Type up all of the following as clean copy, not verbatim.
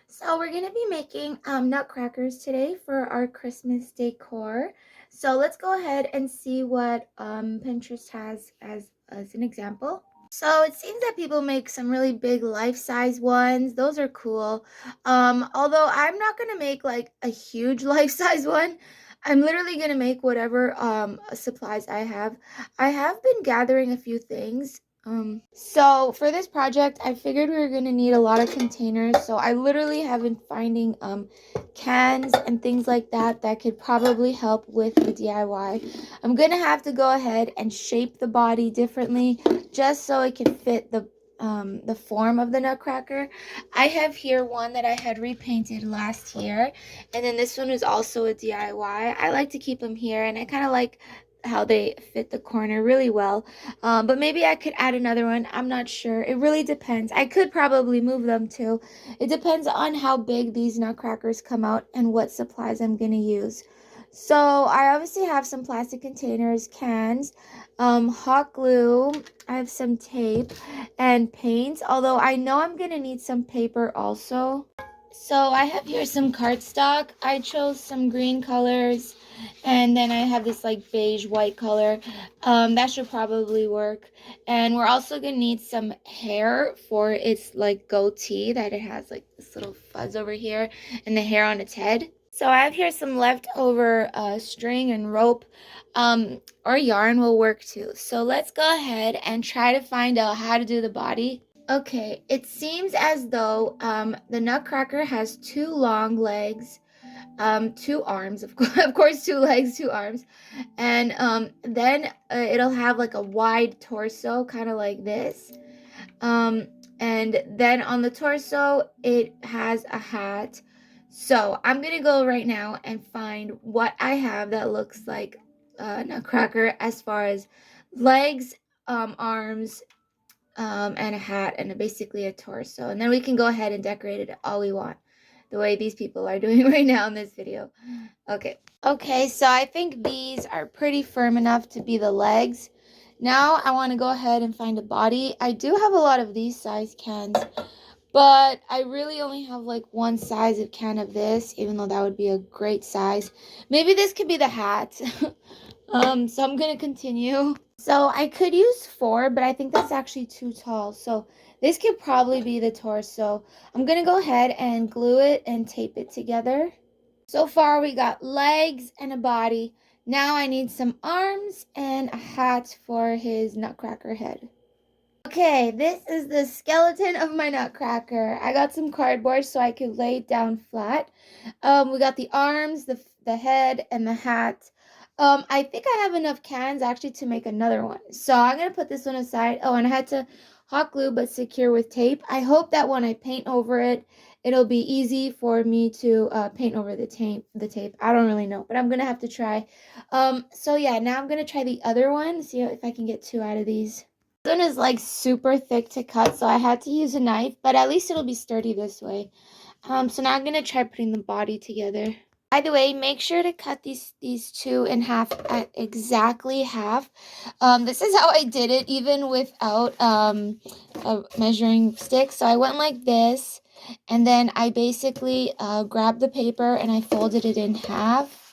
So we're gonna be making nutcrackers today for our Christmas decor. So let's go ahead and see what Pinterest has as an example. So it seems that people make some really big life-size ones. Those are cool. Although I'm not gonna make like a huge life-size one. I'm literally gonna make whatever supplies I have. I have been gathering a few things. So for this project, I figured we were gonna need a lot of containers. So I literally have been finding cans and things like that that could probably help with the DIY. I'm gonna have to go ahead and shape the body differently just so it can fit the form of the nutcracker. I have here one that I had repainted last year, and then this one is also a DIY. I like to keep them here, and I kind of like how they fit the corner really well. But maybe I could add another one. I'm not sure. It really depends. I could probably move them too. It depends on how big these nutcrackers come out and what supplies I'm gonna use. So I obviously have some plastic containers, cans, hot glue. I have some tape and paint, although I know I'm gonna need some paper also. So I have here some cardstock. I chose some green colors, and then I have this like beige white color. That should probably work. And we're also gonna need some hair for its like goatee that it has like this little fuzz over here and the hair on its head. So I have here some leftover string and rope, or yarn will work too. So let's go ahead and try to find out how to do the body. Okay, it seems as though the nutcracker has two long legs, two arms, of course, two legs, two arms, and then it'll have like a wide torso, kind of like this. Um, and then on the torso, it has a hat. So I'm gonna go right now and find what I have that looks like a nutcracker as far as legs, arms, and a hat and basically a torso. And then we can go ahead and decorate it all we want, the way these people are doing right now in this video. Okay, so I think these are pretty firm enough to be the legs. Now I want to go ahead and find a body. I do have a lot of these size cans, but I really only have like one size of can of this, even though that would be a great size. Maybe this could be the hat. So I'm gonna continue. So I could use four, but I think that's actually too tall. So this could probably be the torso. I'm gonna go ahead and glue it and tape it together. So far we got legs and a body. Now I need some arms and a hat for his nutcracker head. Okay, this is the skeleton of my nutcracker. I got some cardboard so I could lay it down flat. We got the arms, the head, and the hat. I think I have enough cans actually to make another one. So I'm gonna put this one aside. Oh, and I had to hot glue but secure with tape. I hope that when I paint over it, it'll be easy for me to paint over the tape. I don't really know, but I'm gonna have to try. So yeah, now I'm gonna try the other one. See if I can get two out of these. This one is like super thick to cut, so I had to use a knife, but at least it'll be sturdy this way. So now I'm gonna try putting the body together. By the way, make sure to cut these two in half at exactly half. This is how I did it, even without a measuring stick. So I went like this, and then I basically grabbed the paper and I folded it in half.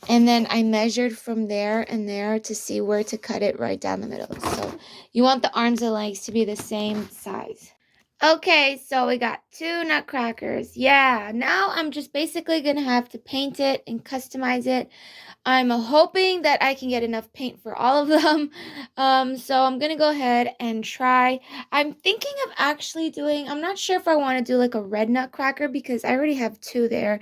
And then I measured from there and there to see where to cut it right down the middle. So you want the arms and legs to be the same size. Okay, so we got two nutcrackers. Yeah, now I'm just basically going to have to paint it and customize it. I'm hoping that I can get enough paint for all of them. So I'm going to go ahead and try. I'm thinking of actually doing, I'm not sure if I want to do like a red nutcracker because I already have two there.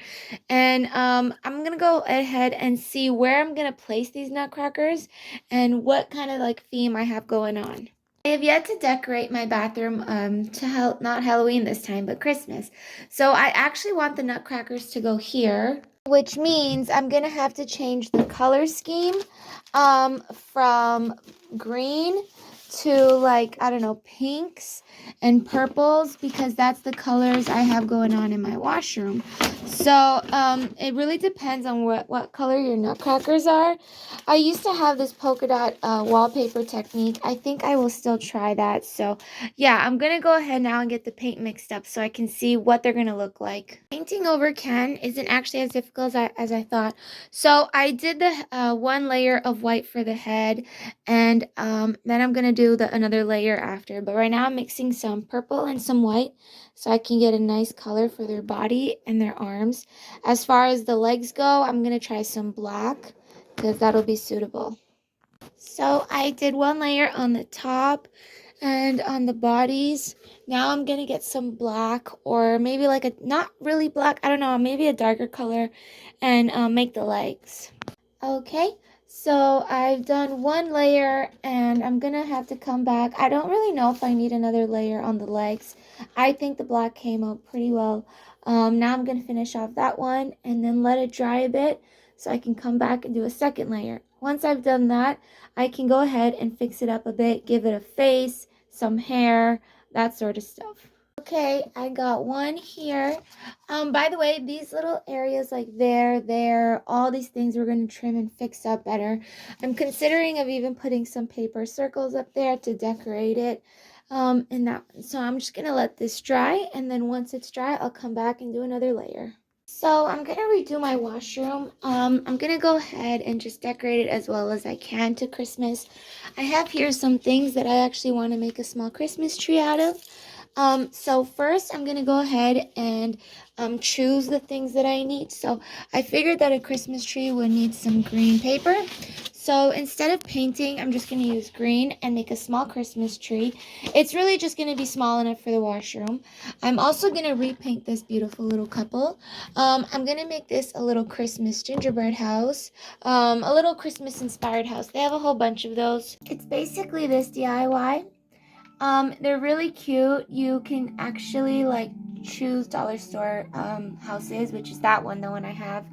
And I'm going to go ahead and see where I'm going to place these nutcrackers and what kind of like theme I have going on. I have yet to decorate my bathroom to not Halloween this time, but Christmas. So I actually want the nutcrackers to go here, which means I'm going to have to change the color scheme from green to like, I don't know, pinks and purples because that's the colors I have going on in my washroom. So it really depends on what color your nutcrackers are. I used to have this polka dot wallpaper technique. I think I will still try that. So yeah, I'm going to go ahead now and get the paint mixed up so I can see what they're going to look like. Painting over can isn't actually as difficult as I thought. So I did the one layer of white for the head, and then I'm going to do another layer after. But right now I'm mixing some purple and some white so I can get a nice color for their body and their arms. As far as the legs go, I'm going to try some black because that'll be suitable. So I did one layer on the top and on the bodies. Now I'm going to get some black, or maybe like a, not really black, I don't know, maybe a darker color, and make the legs. Okay, so I've done one layer and I'm going to have to come back. I don't really know if I need another layer on the legs. I think the black came out pretty well. Now I'm going to finish off that one and then let it dry a bit so I can come back and do a second layer. Once I've done that, I can go ahead and fix it up a bit, give it a face, some hair, that sort of stuff. Okay, I got one here. By the way, these little areas like there, all these things we're going to trim and fix up better. I'm considering of even putting some paper circles up there to decorate it. And that, so I'm just going to let this dry, and then once it's dry, I'll come back and do another layer. So I'm going to redo my washroom. I'm going to go ahead and just decorate it as well as I can to Christmas. I have here some things that I actually want to make a small Christmas tree out of. So first I'm going to go ahead and choose the things that I need. So I figured that a Christmas tree would need some green paper. So instead of painting, I'm just going to use green and make a small Christmas tree. It's really just going to be small enough for the washroom. I'm also going to repaint this beautiful little couple. I'm going to make this a little Christmas gingerbread house, a little Christmas inspired house. They have a whole bunch of those. It's basically this DIY. They're really cute. You can actually like choose dollar store houses, which is that one, the one I have,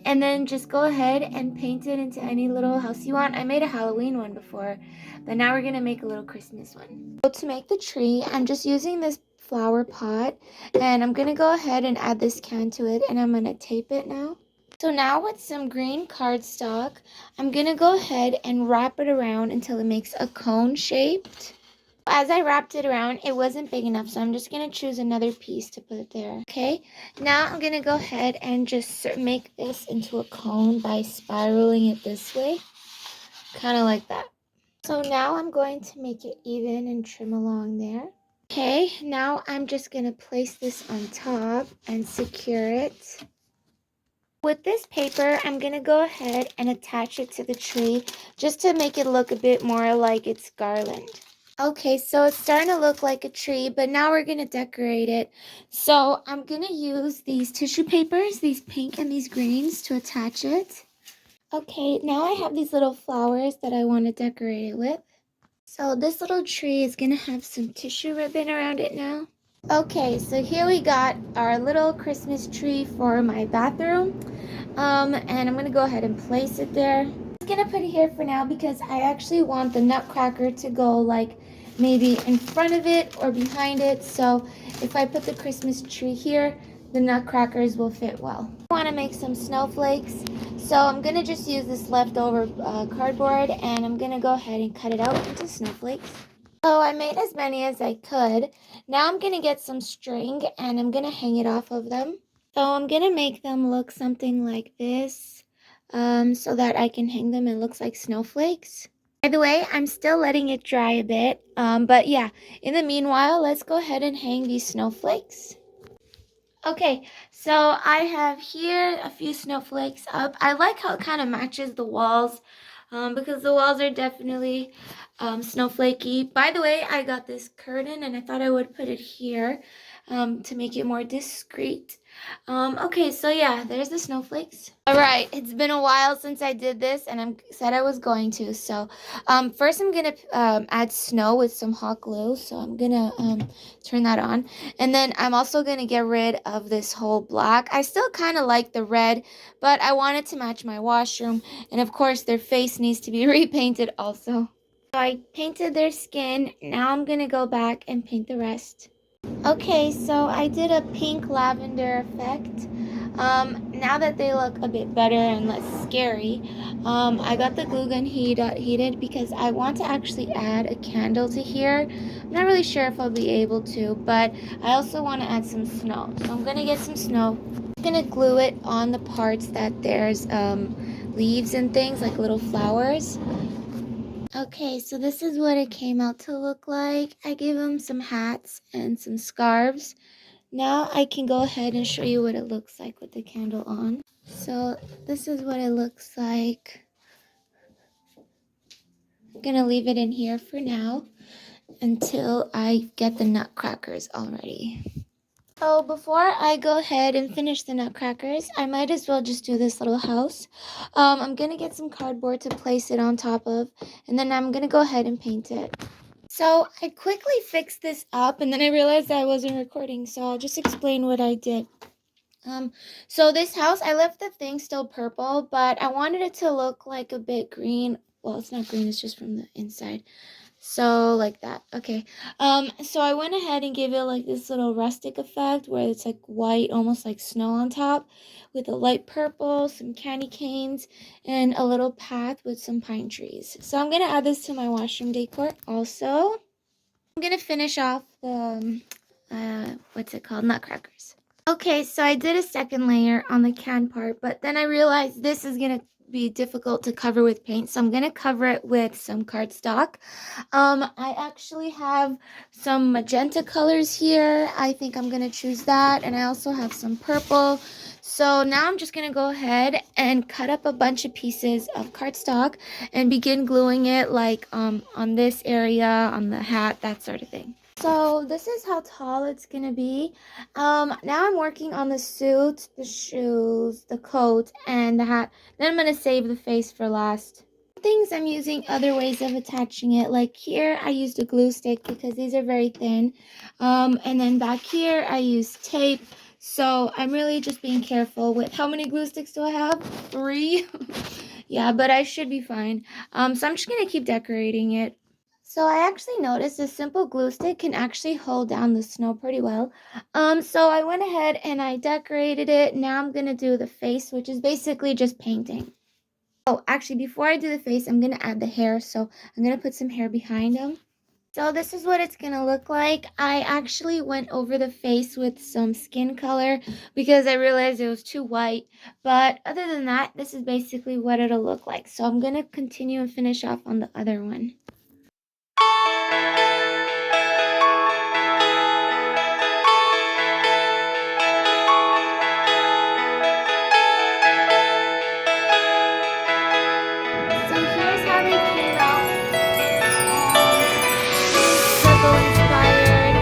and then just go ahead and paint it into any little house you want. I made a Halloween one before, but now we're gonna make a little Christmas one. So to make the tree, I'm just using this flower pot, and I'm gonna go ahead and add this can to it, and I'm gonna tape it now. So now with some green cardstock, I'm gonna go ahead and wrap it around until it makes a cone shaped. As I wrapped it around, it wasn't big enough, so I'm just going to choose another piece to put it there. Okay, now I'm going to go ahead and just make this into a cone by spiraling it this way, kind of like that. So now I'm going to make it even and trim along there. Okay, now I'm just going to place this on top and secure it. With this paper, I'm going to go ahead and attach it to the tree just to make it look a bit more like it's garland. Okay, so it's starting to look like a tree, but now we're going to decorate it. So I'm going to use these tissue papers, these pink and these greens, to attach it. Okay, now I have these little flowers that I want to decorate it with. So this little tree is going to have some tissue ribbon around it now. Okay, so here we got our little Christmas tree for my bathroom. And I'm going to go ahead and place it there. I'm just going to put it here for now because I actually want the Nutcracker to go like maybe in front of it or behind it. So if I put the Christmas tree here, the Nutcrackers will fit well. I want to make some snowflakes. So I'm going to just use this leftover cardboard, and I'm going to go ahead and cut it out into snowflakes. So I made as many as I could. Now I'm going to get some string and I'm going to hang it off of them. So I'm going to make them look something like this so that I can hang them and it looks like snowflakes. By the way, I'm still letting it dry a bit. But yeah, in the meanwhile, let's go ahead and hang these snowflakes. Okay, so I have here a few snowflakes up. I like how it kind of matches the walls because the walls are definitely snowflakey. By the way, I got this curtain and I thought I would put it here to make it more discreet. Okay, so yeah, there's the snowflakes. All right, it's been a while since I did this, and I said I was going to. So first I'm going to add snow with some hot glue. So I'm going to turn that on. And then I'm also going to get rid of this whole black. I still kind of like the red, but I want it to match my washroom. And of course, their face needs to be repainted also. So I painted their skin. Now I'm gonna go back and paint the rest. Okay, so I did a pink lavender effect. Now that they look a bit better and less scary, I got the glue gun heated because I want to actually add a candle to here. I'm not really sure if I'll be able to, but I also want to add some snow. So I'm gonna get some snow. I'm gonna glue it on the parts that there's leaves and things like little flowers. Okay, so this is what it came out to look like. I gave them some hats and some scarves. Now I can go ahead and show you what it looks like with the candle on. So this is what it looks like. I'm gonna leave it in here for now until I get the nutcrackers all ready. So before I go ahead and finish the nutcrackers, I might as well just do this little house. I'm gonna get some cardboard to place it on top of, and then I'm gonna go ahead and paint it. So I quickly fixed this up, and then I realized I wasn't recording, so I'll just explain what I did. So this house, I left the thing still purple, but I wanted it to look like a bit green. Well, it's not green, it's just from the inside. So like that. Okay. So I went ahead and gave it like this little rustic effect where it's like white, almost like snow on top, with a light purple, some candy canes, and a little path with some pine trees. So I'm gonna add this to my washroom decor also. I'm gonna finish off the what's it called, nutcrackers. Okay, so I did a second layer on the can part, but then I realized this is gonna be difficult to cover with paint, so I'm gonna cover it with some cardstock. I actually have some magenta colors here. I think I'm gonna choose that, and I also have some purple. So now I'm just gonna go ahead and cut up a bunch of pieces of cardstock and begin gluing it like on this area, on the hat, that sort of thing. So this is how tall it's gonna be. Now I'm working on the suit, the shoes, the coat, and the hat. Then I'm gonna save the face for last. Things I'm using other ways of attaching it. Like here, I used a glue stick because these are very thin. And then back here, I used tape. So I'm really just being careful with how many glue sticks do I have? 3. Yeah, but I should be fine. So I'm just gonna keep decorating it. So I actually noticed a simple glue stick can actually hold down the snow pretty well. So I went ahead and I decorated it. Now I'm gonna do the face, which is basically just painting. Oh, actually, before I do the face, I'm gonna add the hair. So I'm gonna put some hair behind them. So this is what it's gonna look like. I actually went over the face with some skin color because I realized it was too white. But other than that, this is basically what it'll look like. So I'm gonna continue and finish off on the other one. So here's how they came out. Lego inspired.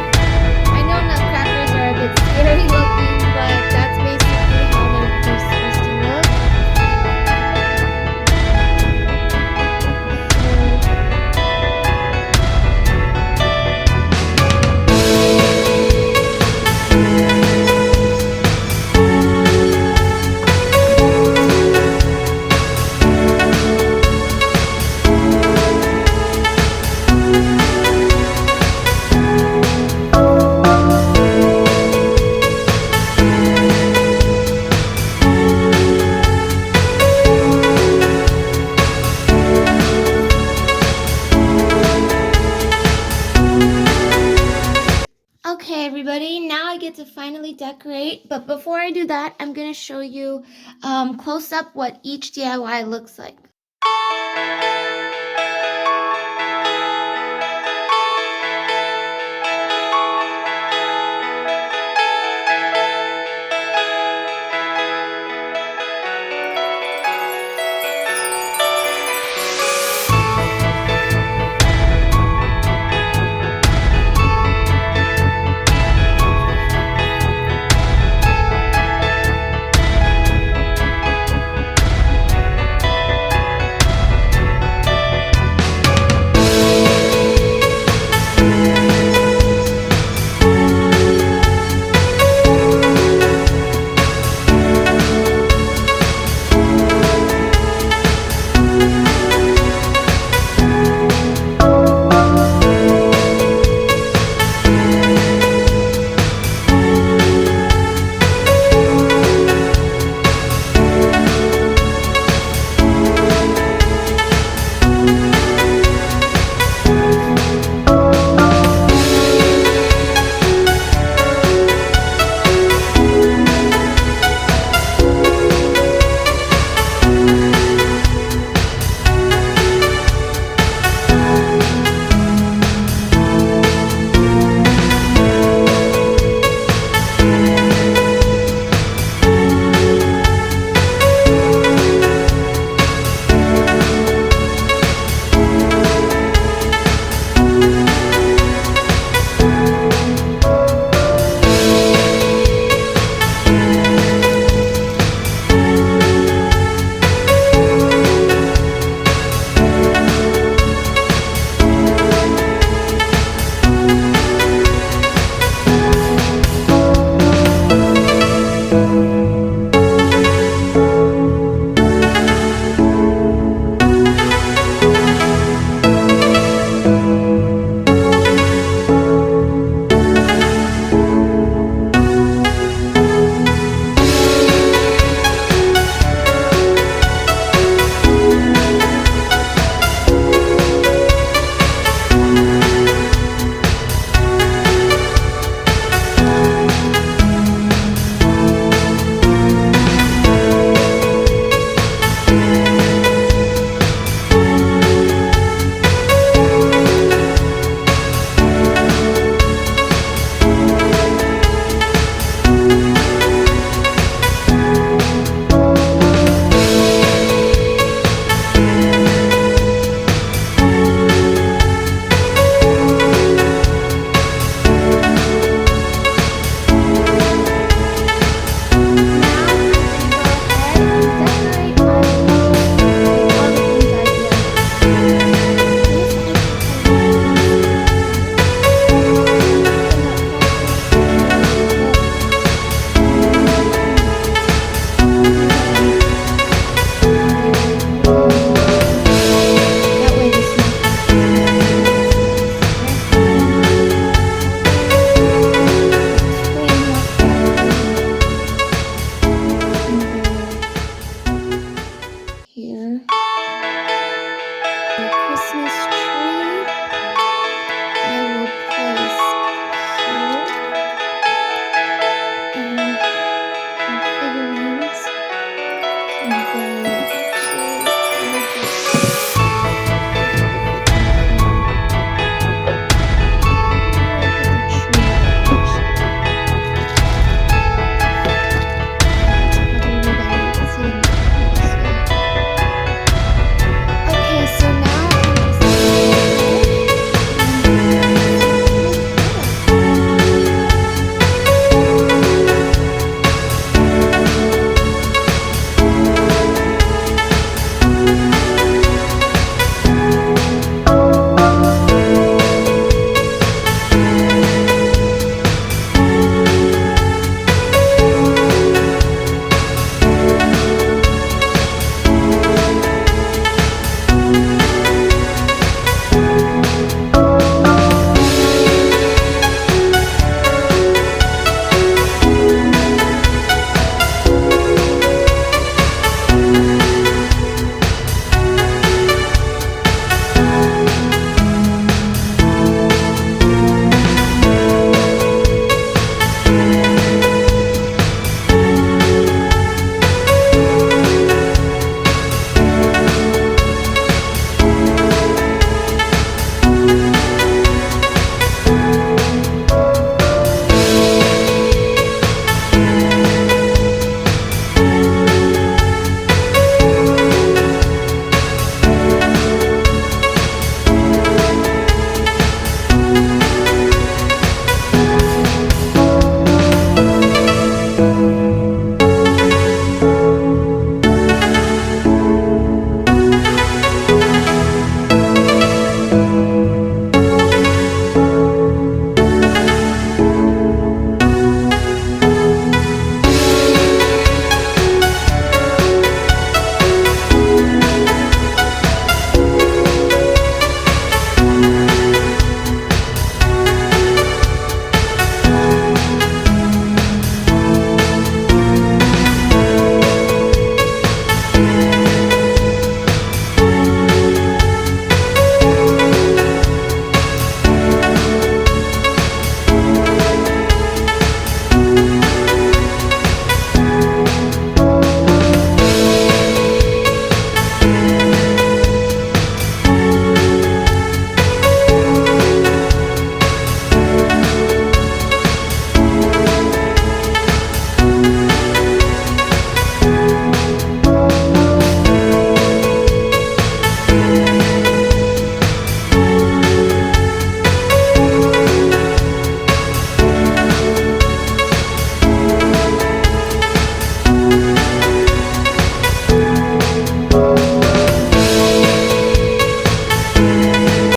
I know nutcrackers are a bit scary looking, but that's basically how they're supposed to look. Okay, everybody, now I get to finally decorate, but before I do that, I'm going to show you close up what each DIY looks like.